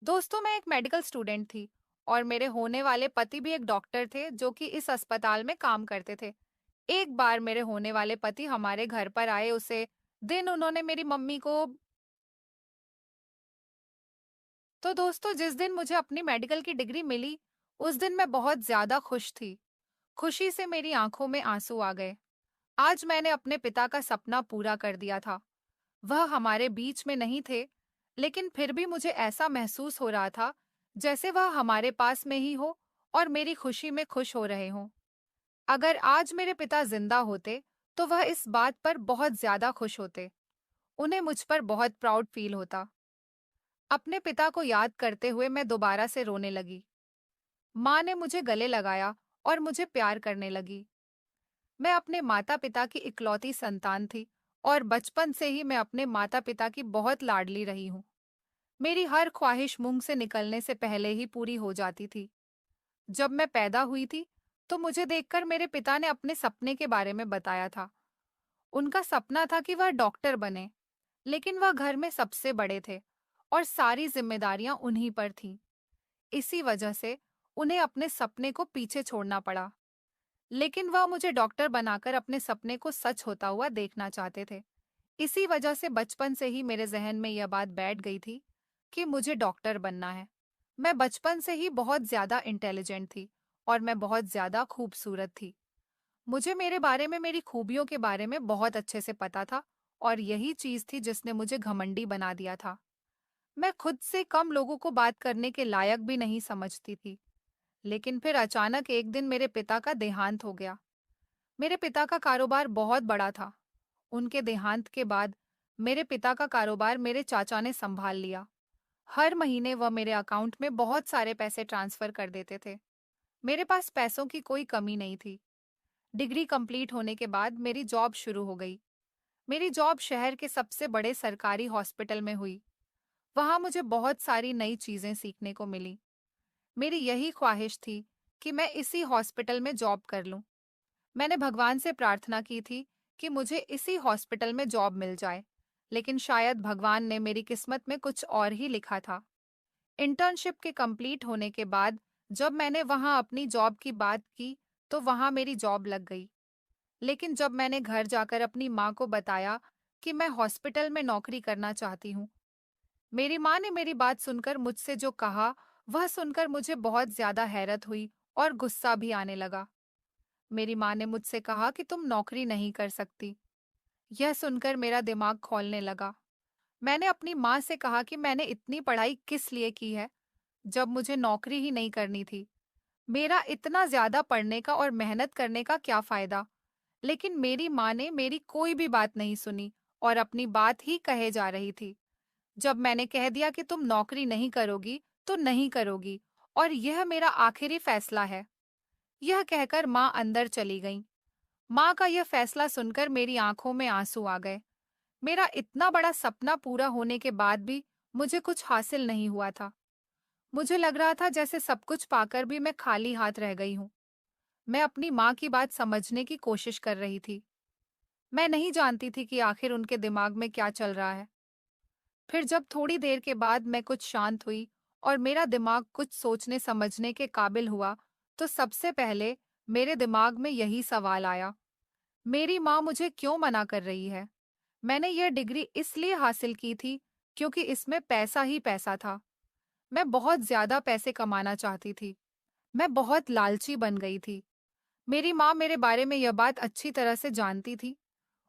दोस्तों, मैं एक मेडिकल स्टूडेंट थी और मेरे होने वाले पति भी एक डॉक्टर थे जो कि इस अस्पताल में काम करते थे। एक बार मेरे होने वाले पति हमारे घर पर आए। उसे दिन उन्होंने मेरी मम्मी को। तो दोस्तों, जिस दिन मुझे अपनी मेडिकल की डिग्री मिली, उस दिन मैं बहुत ज्यादा खुश थी। खुशी से मेरी आंखों में आंसू आ गए। आज मैंने अपने पिता का सपना पूरा कर दिया था। वह हमारे बीच में नहीं थे, लेकिन फिर भी मुझे ऐसा महसूस हो रहा था जैसे वह हमारे पास में ही हो और मेरी खुशी में खुश हो रहे हों। अगर आज मेरे पिता जिंदा होते, तो वह इस बात पर बहुत ज्यादा खुश होते। उन्हें मुझ पर बहुत प्राउड फील होता। अपने पिता को याद करते हुए मैं दोबारा से रोने लगी। माँ ने मुझे गले लगाया और मुझे प्यार करने लगी। मैं अपने माता-पिता की इकलौती संतान थी और बचपन से ही मैं अपने माता-पिता की बहुत लाडली रही हूँ। मेरी हर ख्वाहिश मुंह से निकलने से पहले ही पूरी हो जाती थी। जब मैं पैदा हुई थी, तो मुझे देखकर मेरे पिता ने अपने सपने के बारे में बताया था। उनका सपना था कि वह डॉक्टर बने, लेकिन वह घर में सबसे बड़े थे और सारी जिम्मेदारियां उन्हीं पर थीं। इसी वजह से उन्हें अपने सपने को पीछे छोड़ना पड़ा। लेकिन वह मुझे डॉक्टर बनाकर अपने सपने को सच होता हुआ देखना चाहते थे। इसी वजह से बचपन से ही मेरे जहन में यह बात बैठ गई थी कि मुझे डॉक्टर बनना है। मैं बचपन से ही बहुत ज्यादा इंटेलिजेंट थी और मैं बहुत ज्यादा खूबसूरत थी। मुझे मेरे बारे में, मेरी खूबियों के बारे में बहुत अच्छे से पता था और यही चीज थी जिसने मुझे घमंडी बना दिया था। मैं खुद से कम लोगों को बात करने के लायक भी नहीं समझती थी। लेकिन फिर अचानक एक दिन मेरे पिता का देहांत हो गया। मेरे पिता का कारोबार बहुत बड़ा था। उनके देहांत के बाद मेरे पिता का कारोबार मेरे चाचा ने संभाल लिया। हर महीने वह मेरे अकाउंट में बहुत सारे पैसे ट्रांसफर कर देते थे। मेरे पास पैसों की कोई कमी नहीं थी। डिग्री कंप्लीट होने के बाद मेरी जॉब शुरू हो गई। मेरी जॉब शहर के सबसे बड़े सरकारी हॉस्पिटल में हुई। वहां मुझे बहुत सारी नई चीजें सीखने को मिली। मेरी यही ख्वाहिश थी कि मैं इसी हॉस्पिटल में जॉब कर लूं। मैंने भगवान से प्रार्थना की थी कि मुझे इसी हॉस्पिटल में जॉब मिल जाए, लेकिन शायद भगवान ने मेरी किस्मत में कुछ और ही लिखा था। इंटर्नशिप के कंप्लीट होने के बाद जब मैंने वहां अपनी जॉब की बात की, तो वहां मेरी जॉब लग गई। लेकिन जब मैंने घर जाकर अपनी माँ को बताया कि मैं हॉस्पिटल में नौकरी करना चाहती हूँ, मेरी माँ ने मेरी बात सुनकर मुझसे जो कहा, वह सुनकर मुझे बहुत ज्यादा हैरत हुई और गुस्सा भी आने लगा। मेरी माँ ने मुझसे कहा कि तुम नौकरी नहीं कर सकती। यह सुनकर मेरा दिमाग खौलने लगा। मैंने अपनी माँ से कहा कि मैंने इतनी पढ़ाई किस लिए की है, जब मुझे नौकरी ही नहीं करनी थी। मेरा इतना ज्यादा पढ़ने का और मेहनत करने का क्या फायदा। लेकिन मेरी माँ ने मेरी कोई भी बात नहीं सुनी और अपनी बात ही कहे जा रही थी। जब मैंने कह दिया कि तुम नौकरी नहीं करोगी, तो नहीं करोगी और यह मेरा आखिरी फैसला है, यह कहकर माँ अंदर चली गईं। माँ का यह फैसला सुनकर मेरी आंखों में आंसू आ गए। मेरा इतना बड़ा सपना पूरा होने के बाद भी मुझे कुछ हासिल नहीं हुआ था। मुझे लग रहा था जैसे सब कुछ पाकर भी मैं खाली हाथ रह गई हूँ। मैं अपनी माँ की बात समझने की कोशिश कर रही थी। मैं नहीं जानती थी कि आखिर उनके दिमाग में क्या चल रहा है। फिर जब थोड़ी देर के बाद मैं कुछ शांत हुई और मेरा दिमाग कुछ सोचने समझने के काबिल हुआ, तो सबसे पहले मेरे दिमाग में यही सवाल आया, मेरी माँ मुझे क्यों मना कर रही है? मैंने यह डिग्री इसलिए हासिल की थी क्योंकि इसमें पैसा ही पैसा था। मैं बहुत ज्यादा पैसे कमाना चाहती थी। मैं बहुत लालची बन गई थी। मेरी माँ मेरे बारे में यह बात अच्छी तरह से जानती थी।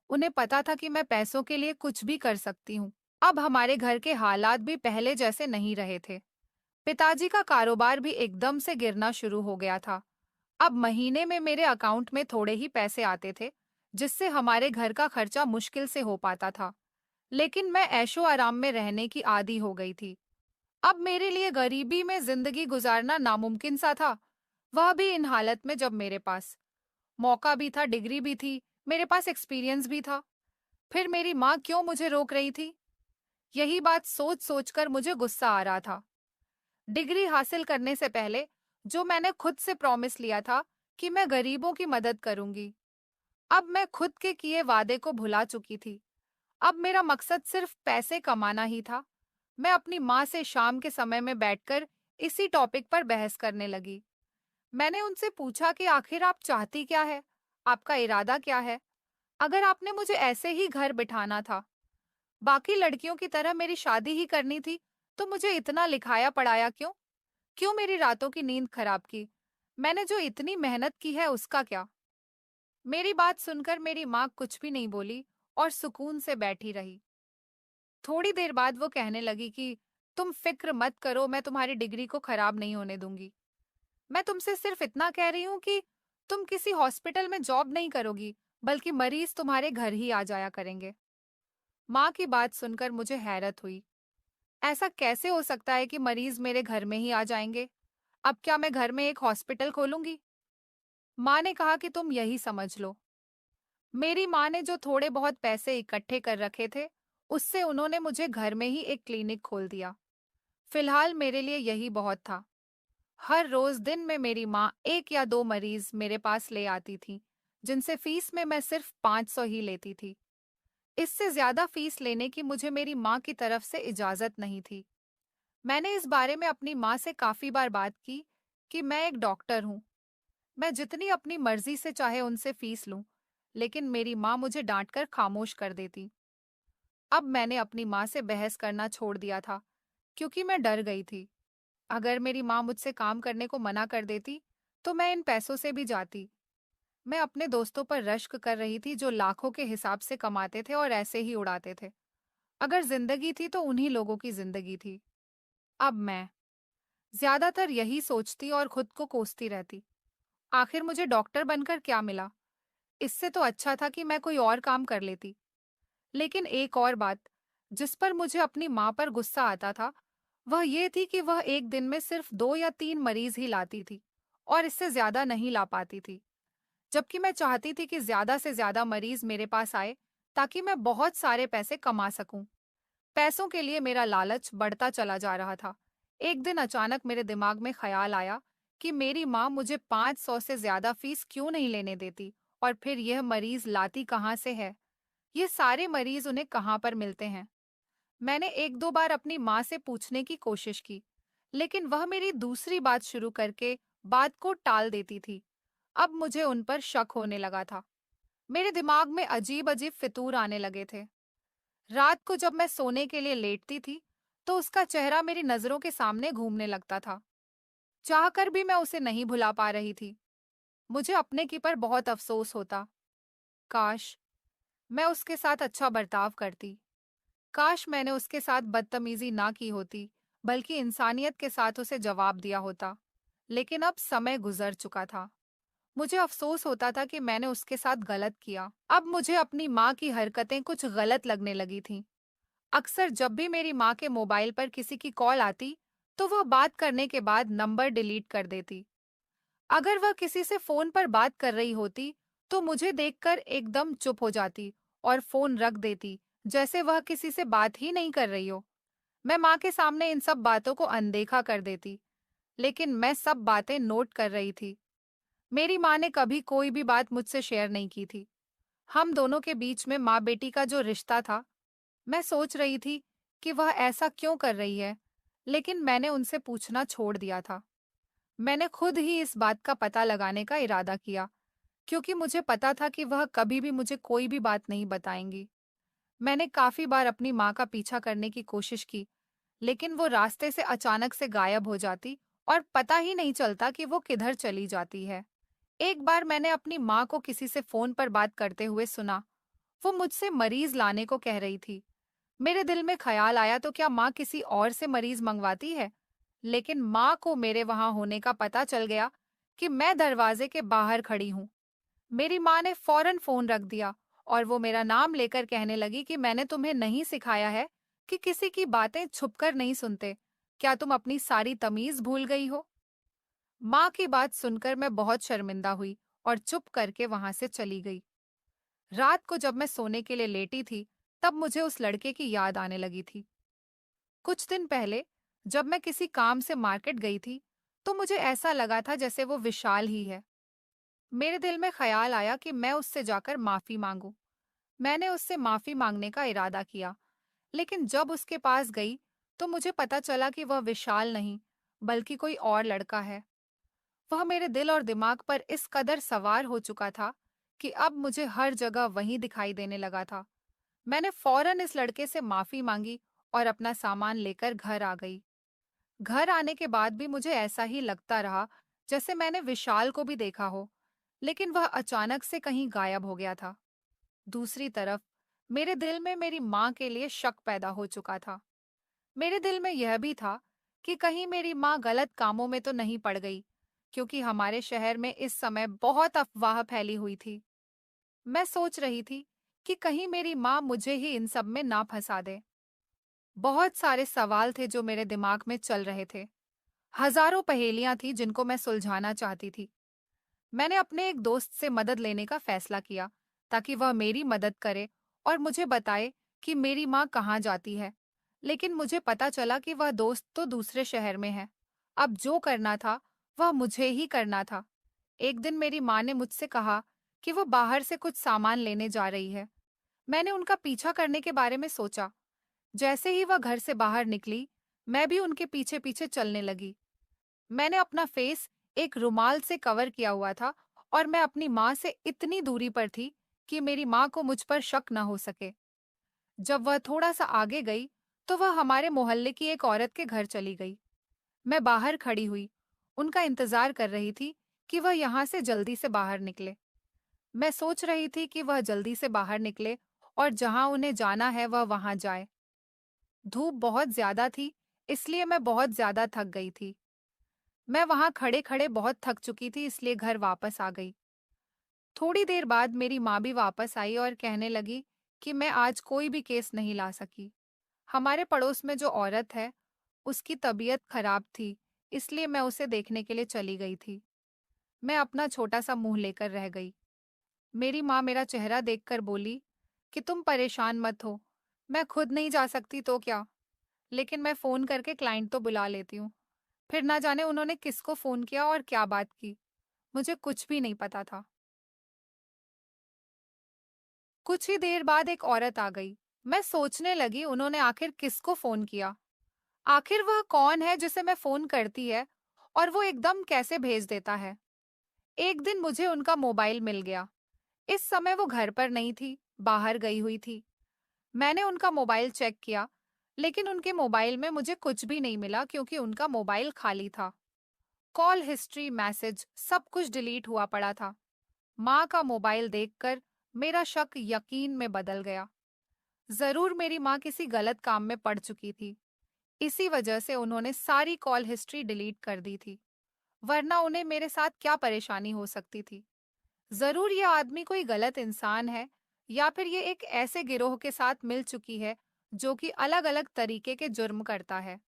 उन्हें पता था कि मैं पैसों के लिए कुछ भी कर सकती हूँ। अब हमारे घर के हालात भी पहले जैसे नहीं रहे थे। पिताजी का कारोबार भी एकदम से गिरना शुरू हो गया था। अब महीने में मेरे अकाउंट में थोड़े ही पैसे आते थे, जिससे हमारे घर का खर्चा मुश्किल से हो पाता था। लेकिन मैं ऐशो आराम में रहने की आदी हो गई थी। अब मेरे लिए गरीबी में जिंदगी गुजारना नामुमकिन सा था, वह भी इन हालत में जब मेरे पास मौका भी था, डिग्री भी थी, मेरे पास एक्सपीरियंस भी था। फिर मेरी माँ क्यों मुझे रोक रही थी? यही बात सोच सोचकर मुझे गुस्सा आ रहा था। डिग्री हासिल करने से पहले जो मैंने खुद से प्रॉमिस लिया था कि मैं गरीबों की मदद करूंगी, अब मैं खुद के किए वादे को भुला चुकी थी। अब मेरा मकसद सिर्फ पैसे कमाना ही था। मैं अपनी माँ से शाम के समय में बैठकर इसी टॉपिक पर बहस करने लगी। मैंने उनसे पूछा कि आखिर आप चाहती क्या है? आपका इरादा क्या है? अगर आपने मुझे ऐसे ही घर बिठाना था, बाकी लड़कियों की तरह मेरी शादी ही करनी थी, तो मुझे इतना लिखाया पढ़ाया क्यों? क्यों मेरी रातों की नींद खराब की? मैंने जो इतनी मेहनत की है उसका क्या? मेरी बात सुनकर मेरी माँ कुछ भी नहीं बोली और सुकून से बैठी रही। थोड़ी देर बाद वो कहने लगी कि तुम फिक्र मत करो, मैं तुम्हारी डिग्री को खराब नहीं होने दूंगी। मैं तुमसे सिर्फ इतना कह रही हूँ कि तुम किसी हॉस्पिटल में जॉब नहीं करोगी, बल्कि मरीज तुम्हारे घर ही आ जाया करेंगे। माँ की बात सुनकर मुझे हैरत हुई। ऐसा कैसे हो सकता है कि मरीज मेरे घर में ही आ जाएंगे? अब क्या मैं घर में एक हॉस्पिटल खोलूंगी? माँ ने कहा कि तुम यही समझ लो। मेरी माँ ने जो थोड़े बहुत पैसे इकट्ठे कर रखे थे, उससे उन्होंने मुझे घर में ही एक क्लिनिक खोल दिया। फिलहाल मेरे लिए यही बहुत था। हर रोज दिन में मेरी माँ एक या दो मरीज मेरे पास ले आती थी, जिनसे फीस में मैं सिर्फ 500 ही लेती थी। इससे ज्यादा फीस लेने की मुझे मेरी माँ की तरफ से इजाजत नहीं थी। मैंने इस बारे में अपनी माँ से काफी बार बात की कि मैं एक डॉक्टर हूँ, मैं जितनी अपनी मर्जी से चाहे उनसे फीस लूं, लेकिन मेरी माँ मुझे डांटकर खामोश कर देती। अब मैंने अपनी माँ से बहस करना छोड़ दिया था, क्योंकि मैं डर गई थी। अगर मेरी माँ मुझसे काम करने को मना कर देती, तो मैं इन पैसों से भी जाती। मैं अपने दोस्तों पर रश्क कर रही थी जो लाखों के हिसाब से कमाते थे और ऐसे ही उड़ाते थे। अगर जिंदगी थी तो उन्हीं लोगों की जिंदगी थी। अब मैं ज्यादातर यही सोचती और खुद को कोसती रहती। आखिर मुझे डॉक्टर बनकर क्या मिला? इससे तो अच्छा था कि मैं कोई और काम कर लेती। लेकिन एक और बात, जिस पर मुझे अपनी माँ पर गुस्सा आता था, वह ये थी कि वह एक दिन में सिर्फ 2 या 3 मरीज ही लाती थी और इससे ज्यादा नहीं ला पाती थी। जबकि मैं चाहती थी कि ज्यादा से ज्यादा मरीज मेरे पास आए, ताकि मैं बहुत सारे पैसे कमा सकूं। पैसों के लिए मेरा लालच बढ़ता चला जा रहा था। एक दिन अचानक मेरे दिमाग में ख्याल आया कि मेरी माँ मुझे 500 से ज्यादा फीस क्यों नहीं लेने देती, और फिर यह मरीज लाती कहाँ से है? ये सारे मरीज उन्हें कहाँ पर मिलते हैं? मैंने एक दो बार अपनी माँ से पूछने की कोशिश की, लेकिन वह मेरी दूसरी बात शुरू करके बात को टाल देती थी। अब मुझे उन पर शक होने लगा था। मेरे दिमाग में अजीब अजीब फितूर आने लगे थे। रात को जब मैं सोने के लिए लेटती थी, तो उसका चेहरा मेरी नजरों के सामने घूमने लगता था। चाहकर भी मैं उसे नहीं भुला पा रही थी। मुझे अपने की पर बहुत अफसोस होता। काश मैं उसके साथ अच्छा बर्ताव करती। काश मैंने उसके साथ बदतमीजी ना की होती, बल्कि इंसानियत के साथ उसे जवाब दिया होता। लेकिन अब समय गुजर चुका था। मुझे अफसोस होता था कि मैंने उसके साथ गलत किया। अब मुझे अपनी माँ की हरकतें कुछ गलत लगने लगी थीं। अक्सर जब भी मेरी माँ के मोबाइल पर किसी की कॉल आती, तो वह बात करने के बाद नंबर डिलीट कर देती। अगर वह किसी से फोन पर बात कर रही होती, तो मुझे देखकर एकदम चुप हो जाती और फोन रख देती, जैसे वह किसी से बात ही नहीं कर रही हो। मैं माँ के सामने इन सब बातों को अनदेखा कर देती, लेकिन मैं सब बातें नोट कर रही थी। मेरी माँ ने कभी कोई भी बात मुझसे शेयर नहीं की थी। हम दोनों के बीच में माँ बेटी का जो रिश्ता था, मैं सोच रही थी कि वह ऐसा क्यों कर रही है, लेकिन मैंने उनसे पूछना छोड़ दिया था। मैंने खुद ही इस बात का पता लगाने का इरादा किया, क्योंकि मुझे पता था कि वह कभी भी मुझे कोई भी बात नहीं बताएंगी। मैंने काफी बार अपनी माँ का पीछा करने की कोशिश की, लेकिन वो रास्ते से अचानक से गायब हो जाती और पता ही नहीं चलता कि वो किधर चली जाती है। एक बार मैंने अपनी माँ को किसी से फोन पर बात करते हुए सुना। वो मुझसे मरीज लाने को कह रही थी। मेरे दिल में ख्याल आया, तो क्या माँ किसी और से मरीज मंगवाती है? लेकिन माँ को मेरे वहां होने का पता चल गया कि मैं दरवाजे के बाहर खड़ी हूँ। मेरी माँ ने फौरन फोन रख दिया और वो मेरा नाम लेकर कहने लगी कि मैंने तुम्हें नहीं सिखाया है कि किसी की बातें छुपकर नहीं सुनते। क्या तुम अपनी सारी तमीज भूल गई हो? माँ की बात सुनकर मैं बहुत शर्मिंदा हुई और चुप करके वहां से चली गई। रात को जब मैं सोने के लिए लेटी थी, तब मुझे उस लड़के की याद आने लगी थी। कुछ दिन पहले जब मैं किसी काम से मार्केट गई थी, तो मुझे ऐसा लगा था जैसे वो विशाल ही है। मेरे दिल में ख्याल आया कि मैं उससे जाकर माफी मांगू। मैंने उससे माफी मांगने का इरादा किया, लेकिन जब उसके पास गई, तो मुझे पता चला कि वह विशाल नहीं, बल्कि कोई और लड़का है। वह मेरे दिल और दिमाग पर इस कदर सवार हो चुका था कि अब मुझे हर जगह वही दिखाई देने लगा था। मैंने फौरन इस लड़के से माफी मांगी और अपना सामान लेकर घर आ गई। घर आने के बाद भी मुझे ऐसा ही लगता रहा जैसे मैंने विशाल को भी देखा हो, लेकिन वह अचानक से कहीं गायब हो गया था। दूसरी तरफ मेरे दिल में मेरी माँ के लिए शक पैदा हो चुका था। मेरे दिल में यह भी था कि कहीं मेरी माँ गलत कामों में तो नहीं पड़ गई, क्योंकि हमारे शहर में इस समय बहुत अफवाह फैली हुई थी। मैं सोच रही थी कि कहीं मेरी माँ मुझे ही इन सब में ना फंसा दे। बहुत सारे सवाल थे जो मेरे दिमाग में चल रहे थे। हजारों पहेलियां थी जिनको मैं सुलझाना चाहती थी। मैंने अपने एक दोस्त से मदद लेने का फैसला किया ताकि वह मेरी मदद करे और मुझे बताए कि मेरी माँ कहाँ जाती है। लेकिन मुझे पता चला कि वह दोस्त तो दूसरे शहर में है। अब जो करना था वह मुझे ही करना था। एक दिन मेरी माँ ने मुझसे कहा कि वो बाहर से कुछ सामान लेने जा रही है। मैंने उनका पीछा करने के बारे में सोचा। जैसे ही वह घर से बाहर निकली, मैं भी उनके पीछे पीछे चलने लगी। मैंने अपना फेस एक रुमाल से कवर किया हुआ था और मैं अपनी माँ से इतनी दूरी पर थी कि मेरी माँ को मुझ पर शक न हो सके। जब वह थोड़ा सा आगे गई, तो वह हमारे मोहल्ले की एक औरत के घर चली गई। मैं बाहर खड़ी हुई, उनका इंतजार कर रही थी कि वह यहाँ से जल्दी से बाहर निकले। मैं सोच रही थी कि वह जल्दी से बाहर निकले और जहाँ उन्हें जाना है वह वहां जाए। धूप बहुत ज्यादा थी, इसलिए मैं बहुत ज्यादा थक गई थी। मैं वहां खड़े खड़े बहुत थक चुकी थी, इसलिए घर वापस आ गई। थोड़ी देर बाद मेरी माँ भी वापस आई और कहने लगी कि मैं आज कोई भी केस नहीं ला सकी। हमारे पड़ोस में जो औरत है, उसकी तबीयत खराब थी, इसलिए मैं उसे देखने के लिए चली गई थी। मैं अपना छोटा सा मुंह लेकर रह गई। मेरी माँ मेरा चेहरा देखकर बोली कि तुम परेशान मत हो, मैं खुद नहीं जा सकती तो क्या, लेकिन मैं फोन करके क्लाइंट तो बुला लेती हूँ। फिर ना जाने उन्होंने किसको फोन किया और क्या बात की, मुझे कुछ भी नहीं पता था। कुछ ही देर बाद एक औरत आ गई। मैं सोचने लगी उन्होंने आखिर किसको फोन किया। आखिर वह कौन है जिसे मैं फोन करती है और वो एकदम कैसे भेज देता है। एक दिन मुझे उनका मोबाइल मिल गया। इस समय वो घर पर नहीं थी, बाहर गई हुई थी। मैंने उनका मोबाइल चेक किया, लेकिन उनके मोबाइल में मुझे कुछ भी नहीं मिला क्योंकि उनका मोबाइल खाली था। कॉल हिस्ट्री, मैसेज सब कुछ डिलीट हुआ पड़ा था। माँ का मोबाइल देखकर मेरा शक यकीन में बदल गया। जरूर मेरी माँ किसी गलत काम में पड़ चुकी थी। इसी वजह से उन्होंने सारी कॉल हिस्ट्री डिलीट कर दी थी, वरना उन्हें मेरे साथ क्या परेशानी हो सकती थी। जरूर ये आदमी कोई गलत इंसान है, या फिर ये एक ऐसे गिरोह के साथ मिल चुकी है जो कि अलग अलग तरीके के जुर्म करता है।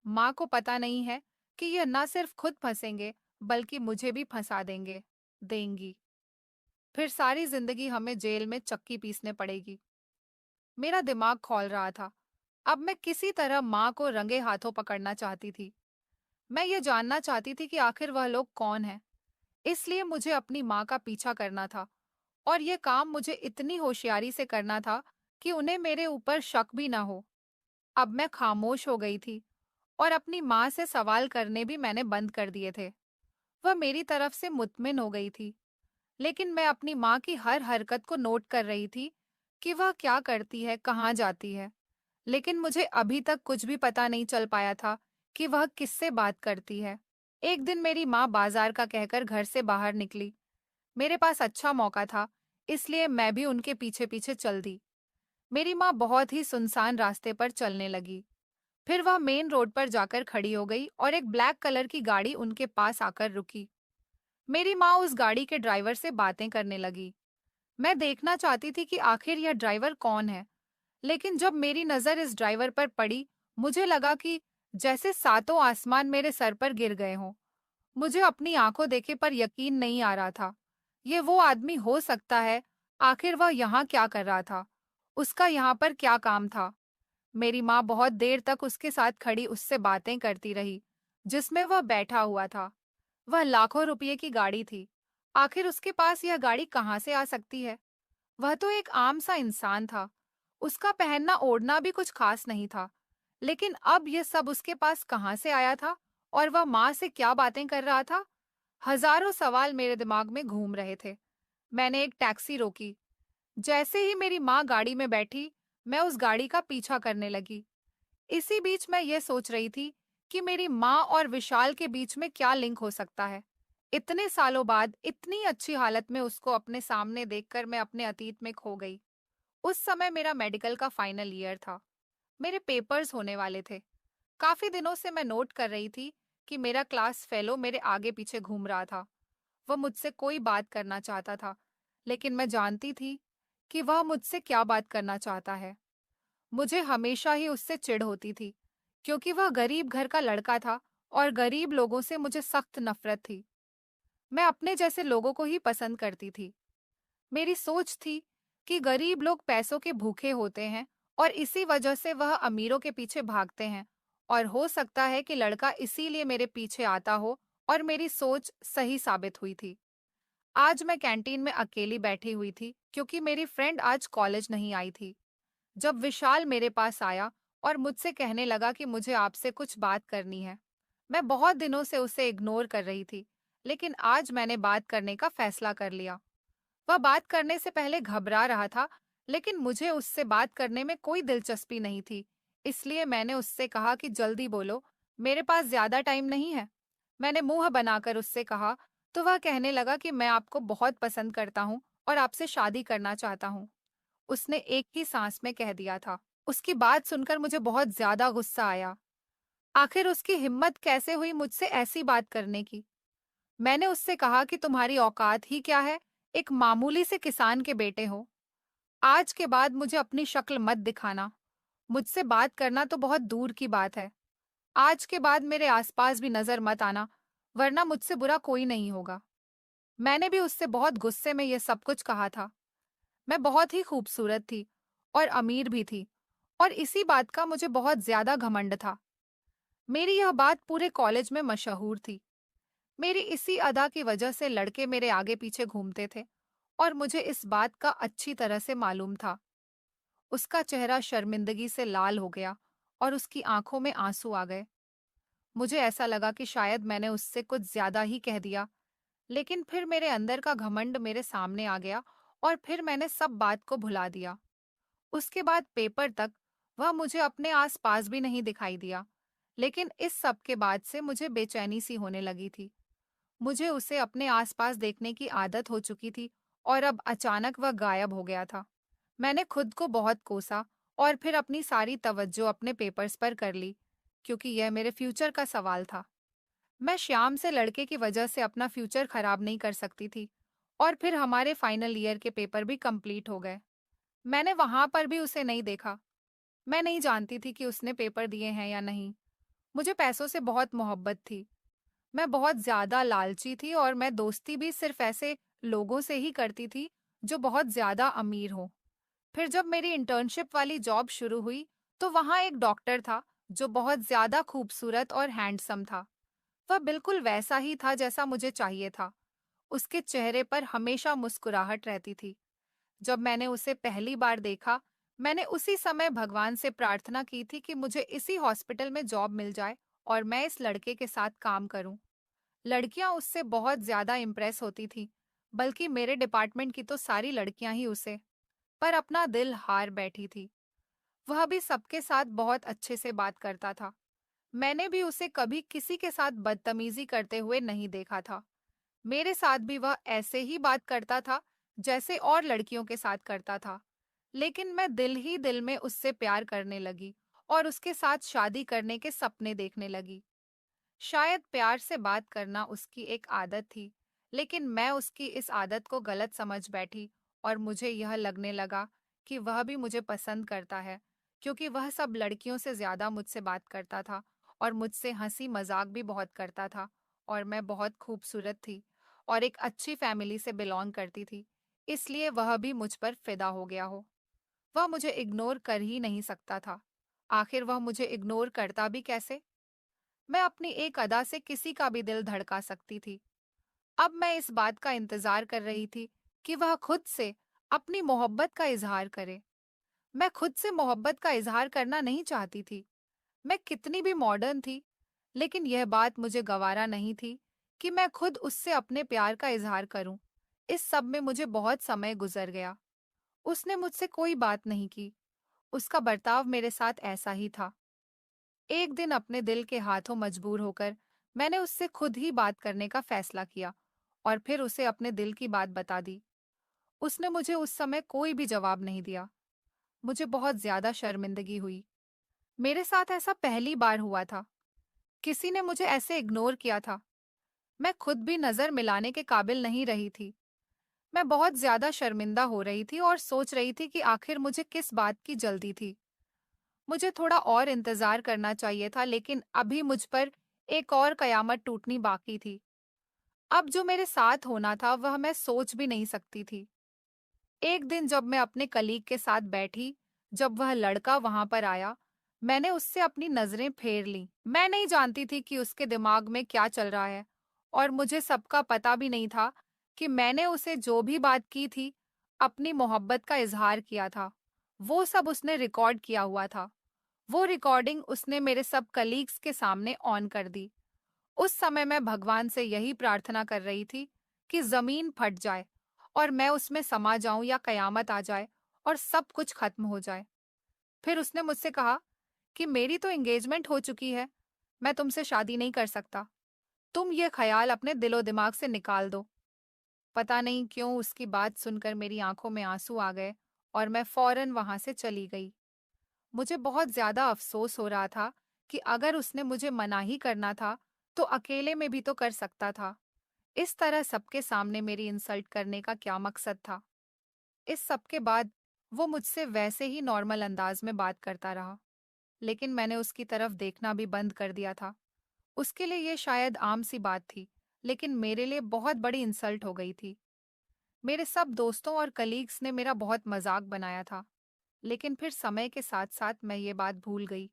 माँ को पता नहीं है कि ये न सिर्फ खुद फंसेंगे, बल्कि मुझे भी फंसा देंगी। फिर सारी जिंदगी हमें जेल में चक्की पीसने पड़ेगी। मेरा दिमाग खौल रहा था। अब मैं किसी तरह माँ को रंगे हाथों पकड़ना चाहती थी। मैं ये जानना चाहती थी कि आखिर वह लोग कौन हैं। इसलिए मुझे अपनी माँ का पीछा करना था, और ये काम मुझे इतनी होशियारी से करना था कि उन्हें मेरे ऊपर शक भी ना हो। अब मैं खामोश हो गई थी और अपनी माँ से सवाल करने भी मैंने बंद कर दिए थे। वह मेरी तरफ से मुतमिन हो गई थी, लेकिन मैं अपनी माँ की हर हरकत को नोट कर रही थी कि वह क्या करती है, कहाँ जाती है। लेकिन मुझे अभी तक कुछ भी पता नहीं चल पाया था कि वह किससे बात करती है। एक दिन मेरी माँ बाजार का कहकर घर से बाहर निकली। मेरे पास अच्छा मौका था, इसलिए मैं भी उनके पीछे पीछे चल दी। मेरी माँ बहुत ही सुनसान रास्ते पर चलने लगी। फिर वह मेन रोड पर जाकर खड़ी हो गई और एक ब्लैक कलर की गाड़ी उनके पास आकर रुकी। मेरी माँ उस गाड़ी के ड्राइवर से बातें करने लगी। मैं देखना चाहती थी कि आखिर यह ड्राइवर कौन है, लेकिन जब मेरी नजर इस ड्राइवर पर पड़ी, मुझे लगा कि जैसे सातों आसमान मेरे सर पर गिर गए हों। मुझे अपनी आंखों देखे पर यकीन नहीं आ रहा था। ये वो आदमी हो सकता है। आखिर वह यहाँ क्या कर रहा था? उसका यहाँ पर क्या काम था? मेरी माँ बहुत देर तक उसके साथ खड़ी उससे बातें करती रही, जिसमें वह बैठा हुआ था। वह लाखों रुपये की गाड़ी थी। आखिर उसके पास यह गाड़ी कहाँ से आ सकती है? वह तो एक आम सा इंसान था। उसका पहनना ओढ़ना भी कुछ खास नहीं था, लेकिन अब ये सब उसके पास कहाँ से आया था और वह माँ से क्या बातें कर रहा था? हजारों सवाल मेरे दिमाग में घूम रहे थे। मैंने एक टैक्सी रोकी। जैसे ही मेरी माँ गाड़ी में बैठी, मैं उस गाड़ी का पीछा करने लगी। इसी बीच मैं ये सोच रही थी कि मेरी माँ और विशाल के बीच में क्या लिंक हो सकता है। इतने सालों बाद इतनी अच्छी हालत में उसको अपने सामने देखकर मैं अपने अतीत में खो गई। उस समय मेरा मेडिकल का फाइनल ईयर था। मेरे पेपर्स होने वाले थे। काफी दिनों से मैं नोट कर रही थी कि मेरा क्लास फेलो मेरे आगे पीछे घूम रहा था। वह मुझसे कोई बात करना चाहता था, लेकिन मैं जानती थी कि वह मुझसे क्या बात करना चाहता है। मुझे हमेशा ही उससे चिढ़ होती थी, क्योंकि वह गरीब घर का लड़का था और गरीब लोगों से मुझे सख्त नफरत थी। मैं अपने जैसे लोगों को ही पसंद करती थी। मेरी सोच थी कि गरीब लोग पैसों के भूखे होते हैं और इसी वजह से वह अमीरों के पीछे भागते हैं, और हो सकता है कि लड़का इसीलिए मेरे पीछे आता हो, और मेरी सोच सही साबित हुई थी। आज मैं कैंटीन में अकेली बैठी हुई थी क्योंकि मेरी फ्रेंड आज कॉलेज नहीं आई थी। जब विशाल मेरे पास आया और मुझसे कहने लगा कि मुझे आपसे कुछ बात करनी है। मैं बहुत दिनों से उसे इग्नोर कर रही थी, लेकिन आज मैंने बात करने का फैसला कर लिया। वह बात करने से पहले घबरा रहा था, लेकिन मुझे उससे बात करने में कोई दिलचस्पी नहीं थी। इसलिए मैंने उससे कहा कि जल्दी बोलो, मेरे पास ज्यादा टाइम नहीं है। मैंने मुंह बनाकर उससे कहा, तो वह कहने लगा कि मैं आपको बहुत पसंद करता हूँ और आपसे शादी करना चाहता हूँ। उसने एक ही सांस में कह दिया था। उसकी बात सुनकर मुझे बहुत ज्यादा गुस्सा आया। आखिर उसकी हिम्मत कैसे हुई मुझसे ऐसी बात करने की? मैंने उससे कहा कि तुम्हारी औकात ही क्या है, एक मामूली से किसान के बेटे हो। आज के बाद मुझे अपनी शक्ल मत दिखाना। मुझसे बात करना तो बहुत दूर की बात है। आज के बाद मेरे आसपास भी नजर मत आना, वरना मुझसे बुरा कोई नहीं होगा। मैंने भी उससे बहुत गुस्से में यह सब कुछ कहा था। मैं बहुत ही खूबसूरत थी और अमीर भी थी, और इसी बात का मुझे बहुत ज्यादा घमंड था। मेरी यह बात पूरे कॉलेज में मशहूर थी। मेरी इसी अदा की वजह से लड़के मेरे आगे पीछे घूमते थे, और मुझे इस बात का अच्छी तरह से मालूम था। उसका चेहरा शर्मिंदगी से लाल हो गया और उसकी आंखों में आंसू आ गए। मुझे ऐसा लगा कि शायद मैंने उससे कुछ ज्यादा ही कह दिया, लेकिन फिर मेरे अंदर का घमंड मेरे सामने आ गया और फिर मैंने सब बात को भुला दिया। उसके बाद पेपर तक वह मुझे अपने आसपास भी नहीं दिखाई दिया, लेकिन इस सब के बाद से मुझे बेचैनी सी होने लगी थी। मुझे उसे अपने आसपास देखने की आदत हो चुकी थी, और अब अचानक वह गायब हो गया था। मैंने खुद को बहुत कोसा और फिर अपनी सारी तवज्जो अपने पेपर्स पर कर ली, क्योंकि यह मेरे फ्यूचर का सवाल था। मैं श्याम से लड़के की वजह से अपना फ्यूचर खराब नहीं कर सकती थी, और फिर हमारे फाइनल ईयर के पेपर भी कंप्लीट हो गए। मैंने वहां पर भी उसे नहीं देखा। मैं नहीं जानती थी कि उसने पेपर दिए हैं या नहीं। मुझे पैसों से बहुत मोहब्बत थी। मैं बहुत ज्यादा लालची थी, और मैं दोस्ती भी सिर्फ ऐसे लोगों से ही करती थी जो बहुत ज्यादा अमीर हो। फिर जब मेरी इंटर्नशिप वाली जॉब शुरू हुई, तो वहां एक डॉक्टर था जो बहुत ज्यादा खूबसूरत और हैंडसम था। वह बिल्कुल वैसा ही था जैसा मुझे चाहिए था। उसके चेहरे पर हमेशा मुस्कुराहट रहती थी। जब मैंने उसे पहली बार देखा, मैंने उसी समय भगवान से प्रार्थना की थी कि मुझे इसी हॉस्पिटल में जॉब मिल जाए और मैं इस लड़के के साथ काम करूं। लड़कियां उससे बहुत ज्यादा इम्प्रेस होती थी, बल्कि मेरे डिपार्टमेंट की तो सारी लड़कियां ही उसे पर अपना दिल हार बैठी थी। वह भी सबके साथ बहुत अच्छे से बात करता था। मैंने भी उसे कभी किसी के साथ बदतमीजी करते हुए नहीं देखा था। मेरे साथ भी वह ऐसे ही बात करता था जैसे और लड़कियों के साथ करता था। लेकिन मैं दिल ही दिल में उससे प्यार करने लगी और उसके साथ शादी करने के सपने देखने लगी। शायद प्यार से बात करना उसकी एक आदत थी, लेकिन मैं उसकी इस आदत को गलत समझ बैठी, और मुझे यह लगने लगा कि वह भी मुझे पसंद करता है, क्योंकि वह सब लड़कियों से ज्यादा मुझसे बात करता था और मुझसे हंसी मजाक भी बहुत करता था, और मैं बहुत खूबसूरत थी और एक अच्छी फैमिली से बिलोंग करती थी, इसलिए वह भी मुझ पर फिदा हो गया हो। वह मुझे इग्नोर कर ही नहीं सकता था। आखिर वह मुझे इग्नोर करता भी कैसे? मैं अपनी एक अदा से किसी का भी दिल धड़का सकती थी। अब मैं इस बात का इंतजार कर रही थी कि वह खुद से अपनी मोहब्बत का इजहार करे। मैं खुद से मोहब्बत का इजहार करना नहीं चाहती थी। मैं कितनी भी मॉडर्न थी, लेकिन यह बात मुझे गवारा नहीं थी कि मैं खुद उससे अपने प्यार का इजहार करूं। इस सब में मुझे बहुत समय गुजर गया। उसने मुझसे कोई बात नहीं की। उसका बर्ताव मेरे साथ ऐसा ही था। एक दिन अपने दिल के हाथों मजबूर होकर मैंने उससे खुद ही बात करने का फैसला किया और फिर उसे अपने दिल की बात बता दी। उसने मुझे उस समय कोई भी जवाब नहीं दिया। मुझे बहुत ज्यादा शर्मिंदगी हुई। मेरे साथ ऐसा पहली बार हुआ था। किसी ने मुझे ऐसे इग्नोर किया था। मैं खुद भी नजर मिलाने के काबिल नहीं रही थी। मैं बहुत ज्यादा शर्मिंदा हो रही थी और सोच रही थी कि आखिर मुझे किस बात की जल्दी थी। मुझे थोड़ा और इंतजार करना चाहिए था, लेकिन अभी मुझ पर एक और कयामत टूटनी बाकी थी। अब जो मेरे साथ होना था वह मैं सोच भी नहीं सकती थी। एक दिन जब मैं अपने कलीग के साथ बैठी, जब वह लड़का वहां पर आया, मैंने उससे अपनी नजरें फेर लीं। मैं नहीं जानती थी कि उसके दिमाग में क्या चल रहा है, और मुझे सबका पता भी नहीं था कि मैंने उसे जो भी बात की थी, अपनी मोहब्बत का इजहार किया था, वो सब उसने रिकॉर्ड किया हुआ था। वो रिकॉर्डिंग उसने मेरे सब कलीग्स के सामने ऑन कर दी। उस समय मैं भगवान से यही प्रार्थना कर रही थी कि जमीन फट जाए और मैं उसमें समा जाऊं, या कयामत आ जाए और सब कुछ खत्म हो जाए। फिर उसने मुझसे कहा कि मेरी तो एंगेजमेंट हो चुकी है, मैं तुमसे शादी नहीं कर सकता। तुम ये ख्याल अपने दिलो दिमाग से निकाल दो। पता नहीं क्यों उसकी बात सुनकर मेरी आंखों में आंसू आ गए और मैं फौरन वहां से चली गई। मुझे बहुत ज्यादा अफसोस हो रहा था कि अगर उसने मुझे मना ही करना था तो अकेले में भी तो कर सकता था। इस तरह सबके सामने मेरी इंसल्ट करने का क्या मकसद था? इस सब के बाद वो मुझसे वैसे ही नॉर्मल अंदाज में बात करता रहा, लेकिन मैंने उसकी तरफ देखना भी बंद कर दिया था। उसके लिए ये शायद आम सी बात थी, लेकिन मेरे लिए बहुत बड़ी इंसल्ट हो गई थी। मेरे सब दोस्तों और कलीग्स ने मेरा बहुत मजाक बनाया था, लेकिन फिर समय के साथ साथ मैं ये बात भूल गई।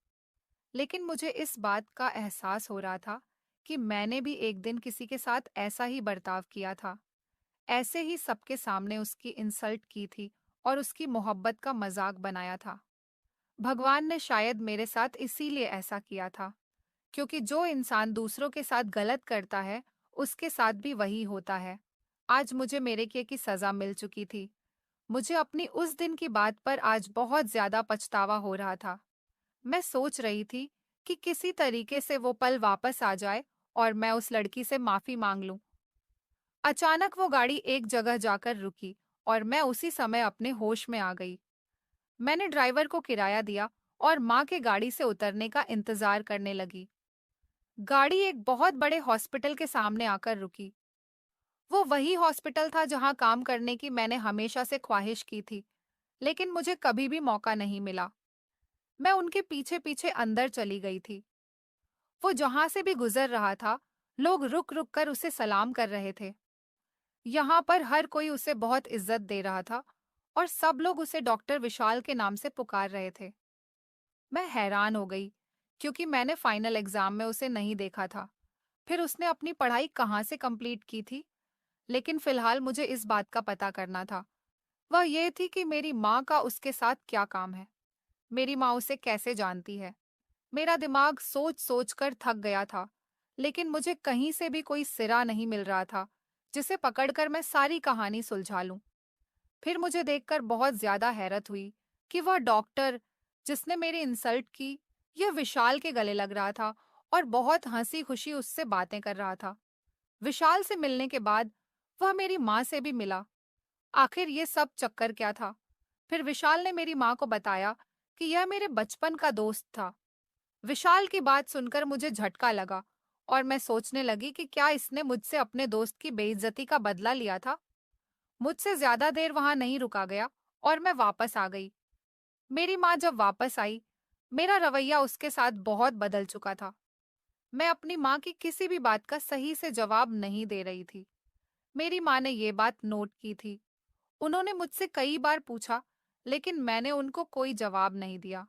लेकिन मुझे इस बात का एहसास हो रहा था कि मैंने भी एक दिन किसी के साथ ऐसा ही बर्ताव किया था, ऐसे ही सबके सामने उसकी इंसल्ट की थी और उसकी मोहब्बत का मजाक बनाया था। भगवान ने शायद मेरे साथ इसीलिए ऐसा किया था, क्योंकि जो इंसान दूसरों के साथ गलत करता है, उसके साथ भी वही होता है। आज मुझे मेरे किए की सजा मिल चुकी थी। मुझे अपनी उस दिन की बात पर आज बहुत ज्यादा पछतावा हो रहा था। मैं सोच रही थी कि किसी तरीके से वो पल वापस आ जाए और मैं उस लड़की से माफी मांग लूं। अचानक वो गाड़ी एक जगह जाकर रुकी और मैं उसी समय अपने होश में आ गई। मैंने ड्राइवर को किराया दिया और माँ के गाड़ी से उतरने का इंतजार करने लगी। गाड़ी एक बहुत बड़े हॉस्पिटल के सामने आकर रुकी। वो वही हॉस्पिटल था जहाँ काम करने की मैंने हमेशा से ख्वाहिश की थी, लेकिन मुझे कभी भी मौका नहीं मिला। मैं उनके पीछे पीछे अंदर चली गई थी। वो जहां से भी गुजर रहा था, लोग रुक रुक कर उसे सलाम कर रहे थे। यहाँ पर हर कोई उसे बहुत इज्जत दे रहा था और सब लोग उसे डॉक्टर विशाल के नाम से पुकार रहे थे। मैं हैरान हो गई, क्योंकि मैंने फाइनल एग्जाम में उसे नहीं देखा था। फिर उसने अपनी पढ़ाई कहाँ से कंप्लीट की थी? लेकिन फिलहाल मुझे इस बात का पता करना था। वह ये थी कि मेरी माँ का उसके साथ क्या काम है। मेरी माँ उसे कैसे जानती है? मेरा दिमाग सोच सोच कर थक गया था, लेकिन मुझे कहीं से भी कोई सिरा नहीं मिल रहा था जिसे पकड़कर मैं सारी कहानी सुलझा लूं। फिर मुझे देखकर बहुत ज्यादा हैरत हुई कि वह डॉक्टर जिसने मेरी इंसल्ट की, यह विशाल के गले लग रहा था और बहुत हंसी खुशी उससे बातें कर रहा था। विशाल से मिलने के बाद वह मेरी माँ से भी मिला। आखिर ये सब चक्कर क्या था? फिर विशाल ने मेरी माँ को बताया कि यह मेरे बचपन का दोस्त था। विशाल की बात सुनकर मुझे झटका लगा और मैं सोचने लगी कि क्या इसने मुझसे अपने दोस्त की बेइज्जती का बदला लिया था। मुझसे ज्यादा देर वहां नहीं रुका गया और मैं वापस आ गई। मेरी माँ जब वापस आई, मेरा रवैया उसके साथ बहुत बदल चुका था। मैं अपनी माँ की किसी भी बात का सही से जवाब नहीं दे रही थी। मेरी माँ ने ये बात नोट की थी। उन्होंने मुझसे कई बार पूछा, लेकिन मैंने उनको कोई जवाब नहीं दिया।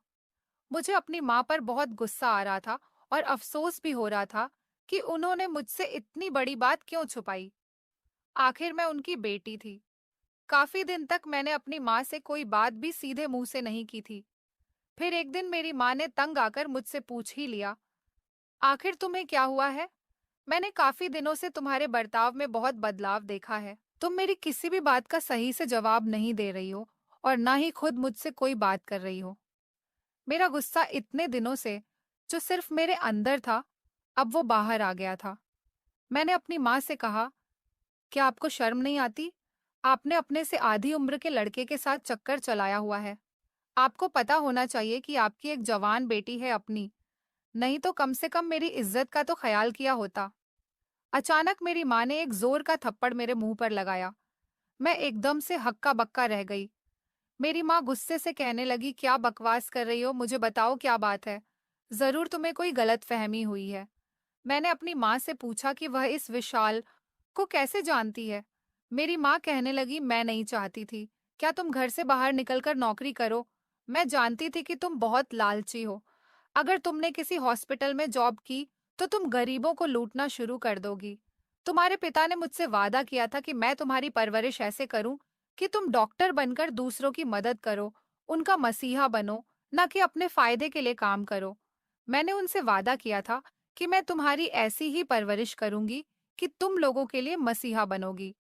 मुझे अपनी माँ पर बहुत गुस्सा आ रहा था और अफसोस भी हो रहा था कि उन्होंने मुझसे इतनी बड़ी बात क्यों छुपाई। आखिर मैं उनकी बेटी थी। काफी दिन तक मैंने अपनी माँ से कोई बात भी सीधे मुंह से नहीं की थी। फिर एक दिन मेरी माँ ने तंग आकर मुझसे पूछ ही लिया, आखिर तुम्हें क्या हुआ है? मैंने काफी दिनों से तुम्हारे बर्ताव में बहुत बदलाव देखा है। तुम मेरी किसी भी बात का सही से जवाब नहीं दे रही हो और ना ही खुद मुझसे कोई बात कर रही हो। मेरा गुस्सा इतने दिनों से, जो सिर्फ मेरे अंदर था, अब वो बाहर आ गया था। मैंने अपनी माँ से कहा, क्या आपको शर्म नहीं आती? आपने अपने से आधी उम्र के लड़के के साथ चक्कर चलाया हुआ है। आपको पता होना चाहिए कि आपकी एक जवान बेटी है अपनी, नहीं तो कम से कम मेरी इज्जत का तो ख्याल किया होता। अचानक मेरी माँ ने एक जोर का थप्पड़ मेरे मुंह पर लगाया। मैं एकदम से हक्का बक्का रह गई। मेरी माँ गुस्से से कहने लगी, क्या बकवास कर रही हो? मुझे बताओ क्या बात है। जरूर तुम्हें कोई गलतफहमी हुई है। मैंने अपनी माँ से पूछा कि वह इस विशाल को कैसे जानती है। मेरी माँ कहने लगी, मैं नहीं चाहती थी क्या तुम घर से बाहर निकलकर नौकरी करो। मैं जानती थी कि तुम बहुत लालची हो। अगर तुमने किसी हॉस्पिटल में जॉब की तो तुम गरीबों को लूटना शुरू कर दोगी। तुम्हारे पिता ने मुझसे वादा किया था कि मैं तुम्हारी परवरिश ऐसे करूं कि तुम डॉक्टर बनकर दूसरों की मदद करो, उनका मसीहा बनो, न कि अपने फायदे के लिए काम करो। मैंने उनसे वादा किया था कि मैं तुम्हारी ऐसी ही परवरिश करूंगी कि तुम लोगों के लिए मसीहा बनोगी।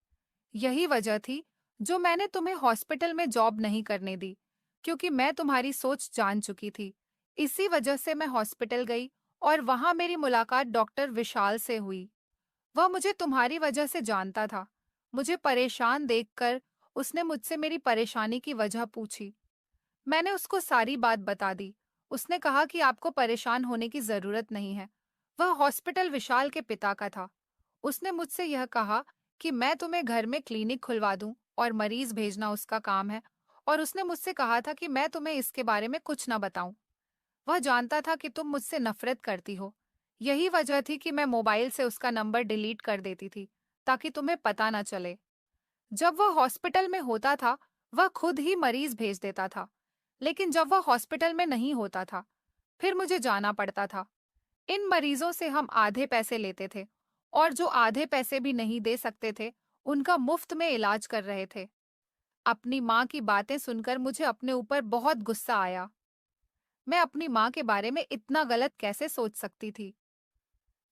यही वजह थी जो मैंने तुम्हें हॉस्पिटल में जॉब नहीं करने दी, क्योंकि मैं तुम्हारी सोच जान चुकी थी। इसी वजह से मैं हॉस्पिटल गई और वहां मेरी मुलाकात डॉक्टर विशाल से हुई। वह मुझे तुम्हारी वजह से जानता था। मुझे परेशान देखकर उसने मुझसे मेरी परेशानी की वजह पूछी। मैंने उसको सारी बात बता दी। उसने कहा कि आपको परेशान होने की जरूरत नहीं है। वह हॉस्पिटल विशाल के पिता का था। उसने मुझसे यह कहा कि मैं तुम्हें घर में क्लिनिक खुलवा दूं और मरीज भेजना उसका काम है, और उसने मुझसे कहा था कि मैं तुम्हें इसके बारे में कुछ ना बताऊं। वह जानता था कि तुम मुझसे नफरत करती हो। यही वजह थी कि मैं मोबाइल से उसका नंबर डिलीट कर देती थी, ताकि तुम्हें पता न चले। जब वह हॉस्पिटल में होता था, वह खुद ही मरीज भेज देता था। लेकिन जब वह हॉस्पिटल में नहीं होता था, फिर मुझे जाना पड़ता था। इन मरीजों से हम आधे पैसे लेते थे, और जो आधे पैसे भी नहीं दे सकते थे, उनका मुफ्त में इलाज कर रहे थे। अपनी माँ की बातें सुनकर मुझे अपने ऊपर बहुत गुस्सा आया। मैं अपनी माँ के बारे में इतना गलत कैसे सोच सकती थी।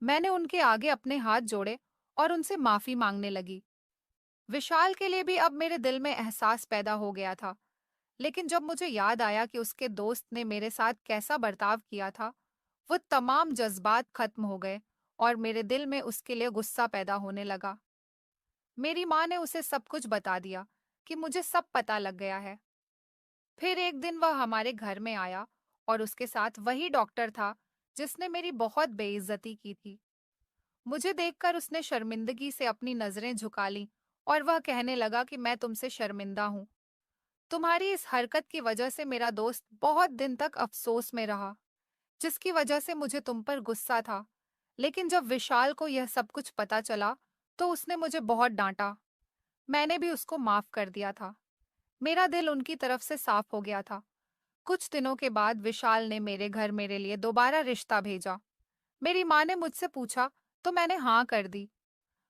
मैंने उनके आगे अपने हाथ जोड़े और उनसे माफी मांगने लगी। विशाल के लिए भी अब मेरे दिल में एहसास पैदा हो गया था। लेकिन जब मुझे याद आया कि उसके दोस्त ने मेरे साथ कैसा बर्ताव किया था, वो तमाम जज्बात खत्म हो गए और मेरे दिल में उसके लिए गुस्सा पैदा होने लगा। मेरी माँ ने उसे सब कुछ बता दिया कि मुझे सब पता लग गया है। फिर एक दिन वह हमारे घर में आया और उसके साथ वही डॉक्टर था जिसने मेरी बहुत बेइज्जती की थी। मुझे देखकर उसने शर्मिंदगी से अपनी नजरें झुका लीं और वह कहने लगा कि मैं तुमसे शर्मिंदा हूँ। तुम्हारी इस हरकत की वजह से मेरा दोस्त बहुत दिन तक अफसोस में रहा, जिसकी वजह से मुझे तुम पर गुस्सा था। लेकिन जब विशाल को यह सब कुछ पता चला, तो उसने मुझे बहुत डांटा। मैंने भी उसको माफ कर दिया था। मेरा दिल उनकी तरफ से साफ हो गया था। कुछ दिनों के बाद विशाल ने मेरे घर मेरे लिए दोबारा रिश्ता भेजा। मेरी माँ ने मुझसे पूछा, तो मैंने हाँ कर दी।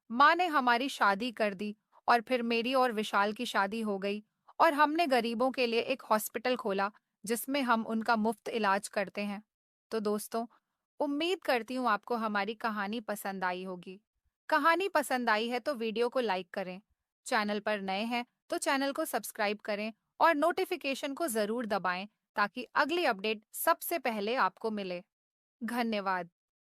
माँ ने हमारी शादी कर दी और फिर मेरी और विशाल की शादी हो गई, और हमने गरीबों के लिए एक हॉस्पिटल खोला जिसमें हम उनका मुफ्त इलाज करते हैं। तो दोस्तों, उम्मीद करती हूँ आपको हमारी कहानी पसंद आई होगी। कहानी पसंद आई है तो वीडियो को लाइक करें। चैनल पर नए हैं तो चैनल को सब्सक्राइब करें और नोटिफिकेशन को जरूर दबाएं, ताकि अगली अपडेट सबसे पहले आपको मिले। धन्यवाद।